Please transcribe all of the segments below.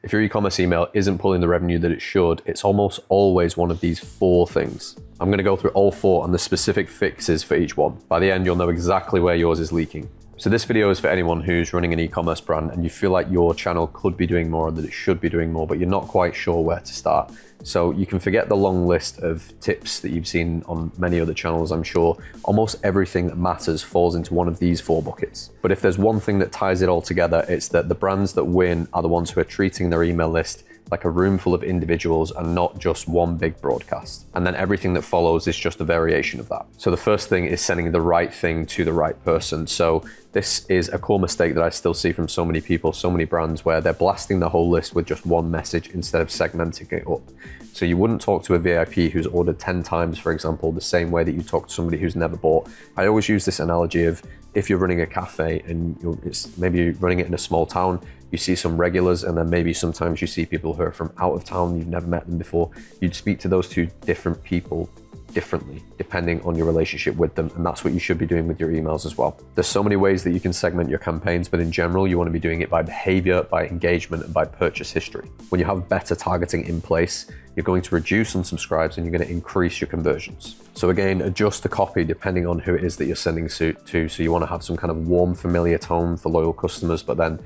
If your e-commerce email isn't pulling the revenue that it should, it's almost always one of these 4 things. I'm going to go through all 4 and the specific fixes for each one. By the end, you'll know exactly where yours is leaking. So this video is for anyone who's running an e-commerce brand and you feel like your channel could be doing more, that it should be doing more, but you're not quite sure where to start. So you can forget the long list of tips that you've seen on many other channels. I'm sure almost everything that matters falls into one of these 4 buckets. But if there's one thing that ties it all together, it's that the brands that win are the ones who are treating their email list like a room full of individuals and not just one big broadcast. And then everything that follows is just a variation of that. So the first thing is sending the right thing to the right person. So this is a core mistake that I still see from so many people, so many brands, where they're blasting the whole list with just one message instead of segmenting it up. So you wouldn't talk to a VIP who's ordered 10 times, for example, the same way that you talk to somebody who's never bought. I always use this analogy of if you're running a cafe and maybe you're running it in a small town, you see some regulars, and then maybe sometimes you see people who are from out of town, you've never met them before. You'd speak to those 2 different people differently depending on your relationship with them, and that's what you should be doing with your emails as well. There's so many ways that you can segment your campaigns, but in general you want to be doing it by behavior, by engagement, and by purchase history. When you have better targeting in place, you're going to reduce unsubscribes and you're going to increase your conversions. So again, adjust the copy depending on who it is that you're sending to. So you want to have some kind of warm, familiar tone for loyal customers, but then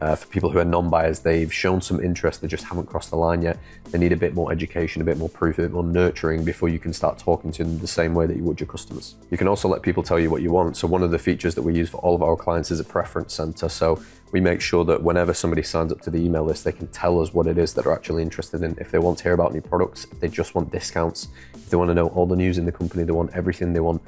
for people who are non-buyers, they've shown some interest, they just haven't crossed the line yet. They need a bit more education, a bit more proof, a bit more nurturing before you can start talking to them the same way that you would your customers. You can also let people tell you what you want. So one of the features that we use for all of our clients is a preference center. So we make sure that whenever somebody signs up to the email list, they can tell us what it is that they're actually interested in. If they want to hear about new products, if they just want discounts, if they want to know all the news in the company, they want everything, they want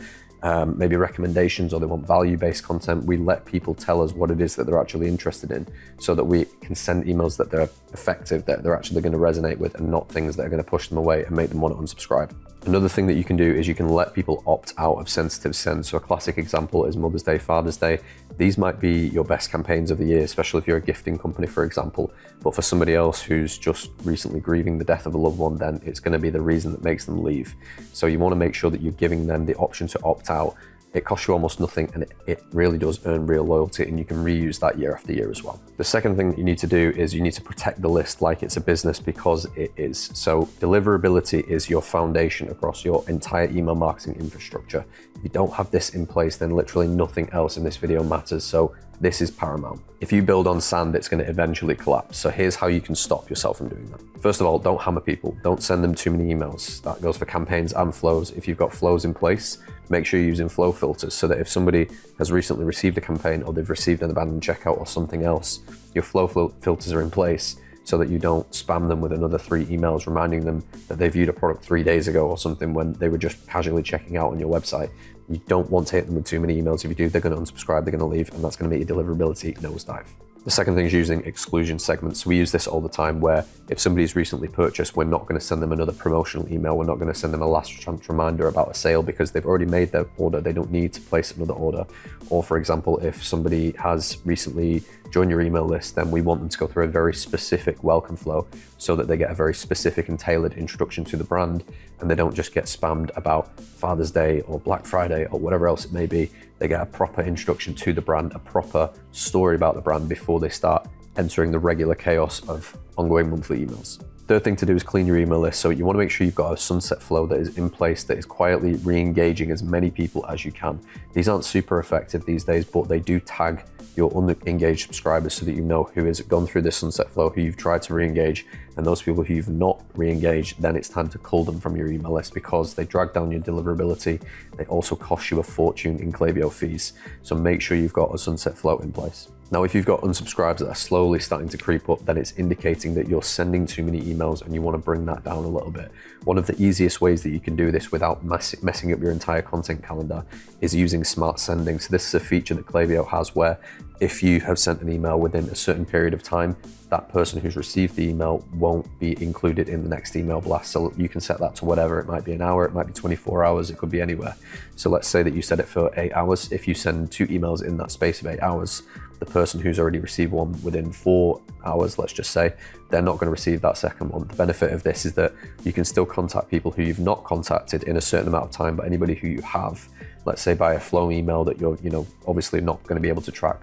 maybe recommendations, or they want value-based content, we let people tell us what it is that they're actually interested in so that we can send emails that they're effective, that they're actually going to resonate with, and not things that are going to push them away and make them want to unsubscribe. Another thing that you can do is you can let people opt out of sensitive sends. So a classic example is Mother's Day, Father's Day. These might be your best campaigns of the year, especially if you're a gifting company, for example. But for somebody else who's just recently grieving the death of a loved one, then it's going to be the reason that makes them leave. So you want to make sure that you're giving them the option to opt out. It costs you almost nothing, and it really does earn real loyalty, and you can reuse that year after year as well. The second thing that you need to do is you need to protect the list like it's a business, because it is. So deliverability is your foundation across your entire email marketing infrastructure. If you don't have this in place, then literally nothing else in this video matters. So this is paramount. If you build on sand, it's going to eventually collapse. So here's how you can stop yourself from doing that. First of all, don't hammer people. Don't send them too many emails. That goes for campaigns and flows. If you've got flows in place, make sure you're using flow filters so that if somebody has recently received a campaign, or they've received an abandoned checkout or something else, your flow filters are in place so that you don't spam them with another 3 emails reminding them that they viewed a product 3 days ago or something when they were just casually checking out on your website. You don't want to hit them with too many emails. If you do, they're going to unsubscribe, they're going to leave, and that's going to make your deliverability nosedive. The second thing is using exclusion segments. We use this all the time, where if somebody's recently purchased, we're not going to send them another promotional email. We're not going to send them a last chance reminder about a sale because they've already made their order. They don't need to place another order. Or for example, if somebody has recently joined your email list, then we want them to go through a very specific welcome flow so that they get a very specific and tailored introduction to the brand, and they don't just get spammed about Father's Day or Black Friday or whatever else it may be. They get a proper introduction to the brand, a proper story about the brand before they start entering the regular chaos of ongoing monthly emails. Third thing to do is clean your email list. So you want to make sure you've got a sunset flow that is in place, that is quietly re-engaging as many people as you can. These aren't super effective these days, but they do tag your unengaged subscribers so that you know who has gone through this sunset flow, who you've tried to re-engage, and those people who you've not re-engaged, then it's time to cull them from your email list because they drag down your deliverability. They also cost you a fortune in Klaviyo fees. So make sure you've got a sunset flow in place. Now, if you've got unsubscribes that are slowly starting to creep up, then it's indicating that you're sending too many emails and you want to bring that down a little bit. One of the easiest ways that you can do this without messing up your entire content calendar is using smart sending. So this is a feature that Klaviyo has where if you have sent an email within a certain period of time, that person who's received the email won't be included in the next email blast. So you can set that to whatever. It might be an hour, it might be 24 hours, it could be anywhere. So let's say that you set it for 8 hours. If you send 2 emails in that space of 8 hours, the person who's already received one within 4 hours, let's just say, they're not going to receive that second one. The benefit of this is that you can still contact people who you've not contacted in a certain amount of time, but anybody who you have, let's say by a flow email that you're obviously not going to be able to track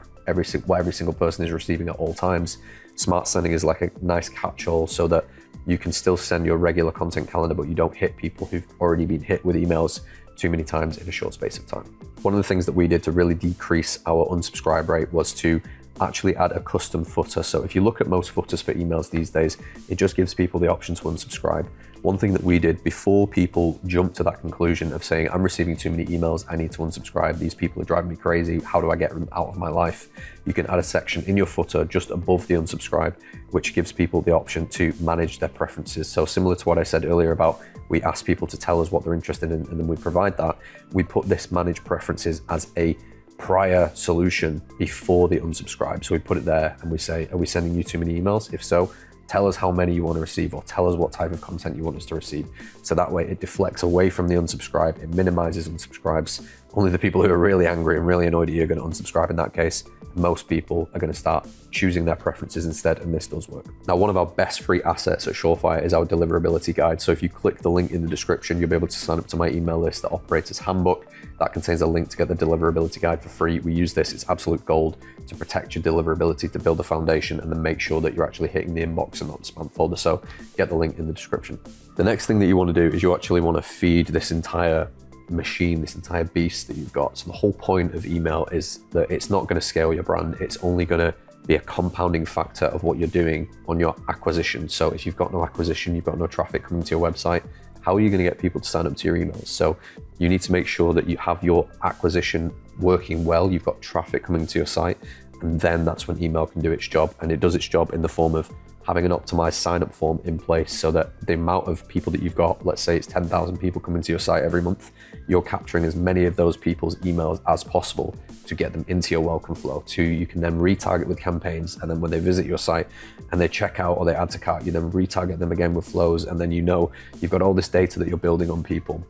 what every single person is receiving at all times. Smart sending is like a nice catch-all so that you can still send your regular content calendar, but you don't hit people who've already been hit with emails too many times in a short space of time. One of the things that we did to really decrease our unsubscribe rate was to actually add a custom footer. So if you look at most footers for emails these days, it just gives people the option to unsubscribe. One thing that we did before people jumped to that conclusion of saying, I'm receiving too many emails, I need to unsubscribe, these people are driving me crazy, how do I get them out of my life? You can add a section in your footer just above the unsubscribe, which gives people the option to manage their preferences. So similar to what I said earlier about we ask people to tell us what they're interested in and then we provide that, we put this manage preferences as a prior solution before the unsubscribe. So we put it there and we say, are we sending you too many emails? If so, tell us how many you want to receive, or tell us what type of content you want us to receive. So that way it deflects away from the unsubscribe, it minimizes unsubscribes. Only the people who are really angry and really annoyed at you are going to unsubscribe in that case. Most people are going to start choosing their preferences instead, and this does work. Now, one of our best free assets at Surefire is our Deliverability guide. So if you click the link in the description, you'll be able to sign up to my email list, the Operator's Handbook. That contains a link to get the Deliverability guide for free. We use this, it's absolute gold to protect your deliverability, to build a foundation, and then make sure that you're actually hitting the inbox and not the spam folder. So get the link in the description. The next thing that you want to do is you actually want to feed this entire machine, this entire beast that you've got. So the whole point of email is that it's not going to scale your brand. It's only going to be a compounding factor of what you're doing on your acquisition. So if you've got no acquisition, you've got no traffic coming to your website, how are you going to get people to sign up to your emails? So you need to make sure that you have your acquisition working well, you've got traffic coming to your site, and then that's when email can do its job. And it does its job in the form of having an optimized sign-up form in place so that the amount of people that you've got, let's say it's 10,000 people coming to your site every month, you're capturing as many of those people's emails as possible to get them into your welcome flow. You can then retarget with campaigns, and then when they visit your site and they check out or they add to cart, you then retarget them again with flows, and then you know you've got all this data that you're building on people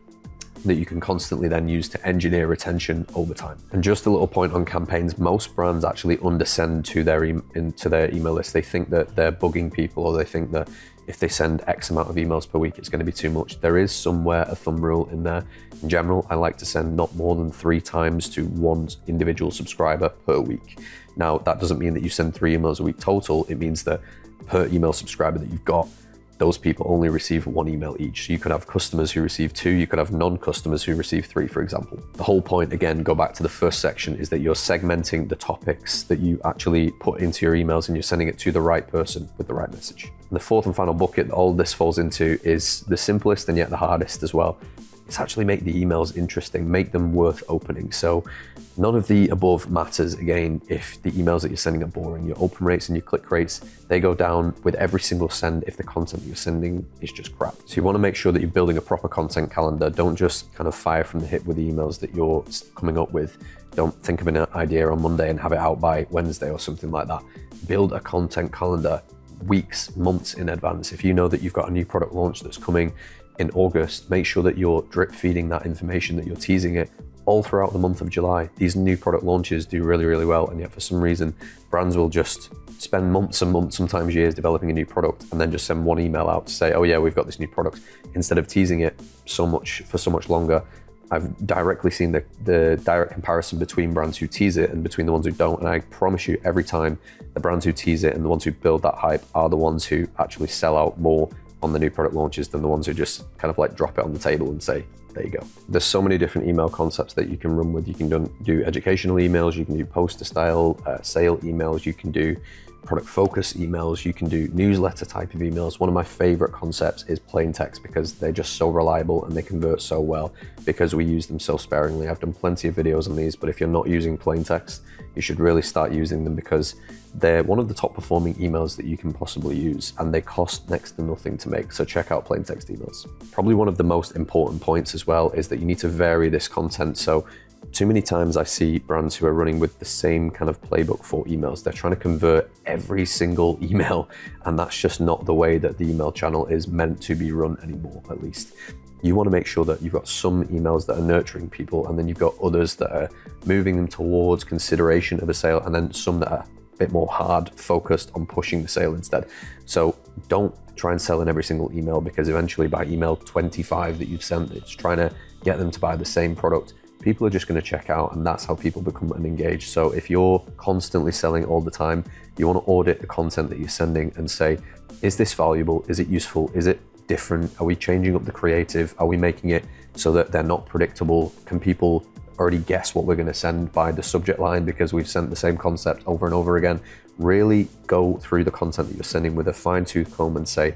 that you can constantly then use to engineer retention over time. And just a little point on campaigns, most brands actually undersend to their email list. They think that they're bugging people, or they think that if they send X amount of emails per week, it's going to be too much. There is somewhere a thumb rule in there. In general, I like to send not more than 3 times to one individual subscriber per week. Now, that doesn't mean that you send 3 emails a week total. It means that per email subscriber that you've got, those people only receive 1 email each. So you could have customers who receive 2, you could have non-customers who receive 3, for example. The whole point, again, go back to the first section, is that you're segmenting the topics that you actually put into your emails and you're sending it to the right person with the right message. And the fourth and final bucket that all this falls into is the simplest and yet the hardest as well. It's actually make the emails interesting, make them worth opening. So none of the above matters, again, if the emails that you're sending are boring. Your open rates and your click rates, they go down with every single send if the content that you're sending is just crap. So you want to make sure that you're building a proper content calendar. Don't just kind of fire from the hip with the emails that you're coming up with. Don't think of an idea on Monday and have it out by Wednesday or something like that. Build a content calendar weeks, months in advance. If you know that you've got a new product launch that's coming in August, make sure that you're drip feeding that information, that you're teasing it all throughout the month of July. These new product launches do really, really well, and yet for some reason, brands will just spend months and months, sometimes years, developing a new product and then just send one email out to say, oh yeah, we've got this new product, instead of teasing it for so much longer. I've directly seen the direct comparison between brands who tease it and between the ones who don't, and I promise you, every time, the brands who tease it and the ones who build that hype are the ones who actually sell out more on the new product launches than the ones who just kind of like drop it on the table and say, there you go. There's so many different email concepts that you can run with. You can do educational emails, you can do poster style, sale emails, you can do product focus emails, you can do newsletter type of emails. One of my favorite concepts is plain text, because they're just so reliable and they convert so well because we use them so sparingly. I've done plenty of videos on these, but if you're not using plain text, you should really start using them, because they're one of the top performing emails that you can possibly use, and they cost next to nothing to make. So check out plain text emails. Probably one of the most important points as well is that you need to vary this content. So too many times I see brands who are running with the same kind of playbook for emails. They're trying to convert every single email, and that's just not the way that the email channel is meant to be run anymore, at least. You want to make sure that you've got some emails that are nurturing people, and then you've got others that are moving them towards consideration of a sale, and then some that are a bit more hard focused on pushing the sale instead. So don't try and sell in every single email, because eventually by email 25 that you've sent, it's trying to get them to buy the same product people are just going to check out, and that's how people become engaged. So if you're constantly selling all the time, you want to audit the content that you're sending and say, is this valuable? Is it useful? Is it different? Are we changing up the creative? Are we making it so that they're not predictable? Can people already guess what we're going to send by the subject line because we've sent the same concept over and over again? Really go through the content that you're sending with a fine-tooth comb and say,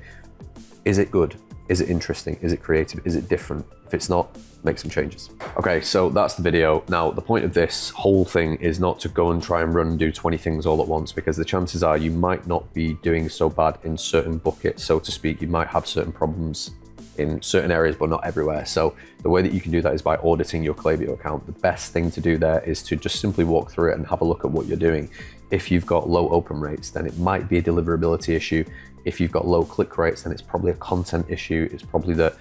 is it good? Is it interesting? Is it creative? Is it different? If it's not, make some changes. Okay, so that's the video. Now, the point of this whole thing is not to go and try and run and do 20 things all at once, because the chances are you might not be doing so bad in certain buckets, so to speak. You might have certain problems in certain areas, but not everywhere. So the way that you can do that is by auditing your Klaviyo account. The best thing to do there is to just simply walk through it and have a look at what you're doing. If you've got low open rates, then it might be a deliverability issue. If you've got low click rates, then it's probably a content issue. It's probably the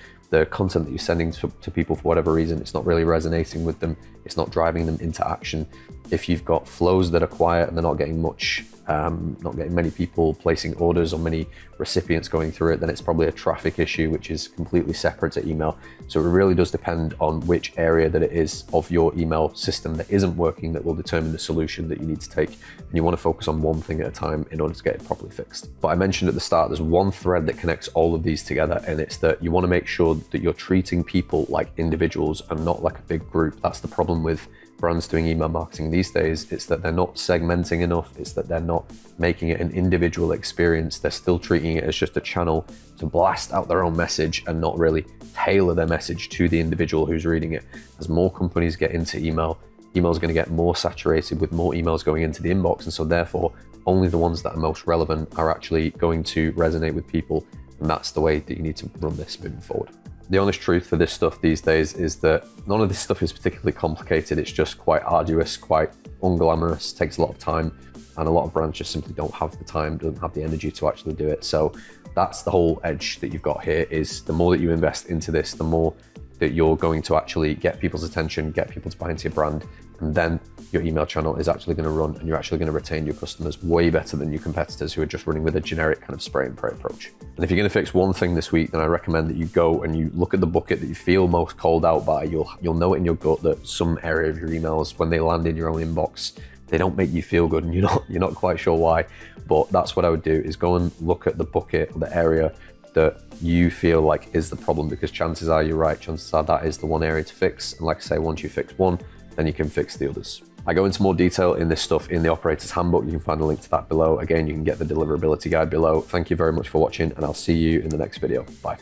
content that you're sending to people, for whatever reason, it's not really resonating with them. It's not driving them into action. If you've got flows that are quiet and they're not getting much, not getting many people placing orders or many recipients going through it, then it's probably a traffic issue, which is completely separate to email. So it really does depend on which area that it is of your email system that isn't working that will determine the solution that you need to take. And you want to focus on one thing at a time in order to get it properly fixed. But I mentioned at the start, there's one thread that connects all of these together, and it's that you want to make sure that you're treating people like individuals and not like a big group. That's the problem with brands doing email marketing these days. It's that they're not segmenting enough. It's that they're not making it an individual experience. They're still treating it as just a channel to blast out their own message and not really tailor their message to the individual who's reading it. As more companies get into email, email is going to get more saturated with more emails going into the inbox, and so therefore only the ones that are most relevant are actually going to resonate with people, and that's the way that you need to run this moving forward. The honest truth for this stuff these days is that none of this stuff is particularly complicated. It's just quite arduous, quite unglamorous, takes a lot of time, and a lot of brands just simply don't have the time, don't have the energy to actually do it. So that's the whole edge that you've got here, is the more that you invest into this, the more that you're going to actually get people's attention, get people to buy into your brand, and then your email channel is actually going to run, and you're actually going to retain your customers way better than your competitors who are just running with a generic kind of spray and pray approach. And if you're going to fix one thing this week, then I recommend that you go and you look at the bucket that you feel most called out by. You'll know it in your gut that some area of your emails, when they land in your own inbox, they don't make you feel good, and you're not quite sure why. But that's what I would do, is go and look at the bucket or the area that you feel like is the problem, because chances are you're right. Chances are that is the one area to fix. And like I say, once you fix one, then you can fix the others. I go into more detail in this stuff in the operator's handbook. You can find a link to that below. Again, you can get the deliverability guide below. Thank you very much for watching, and I'll see you in the next video. Bye.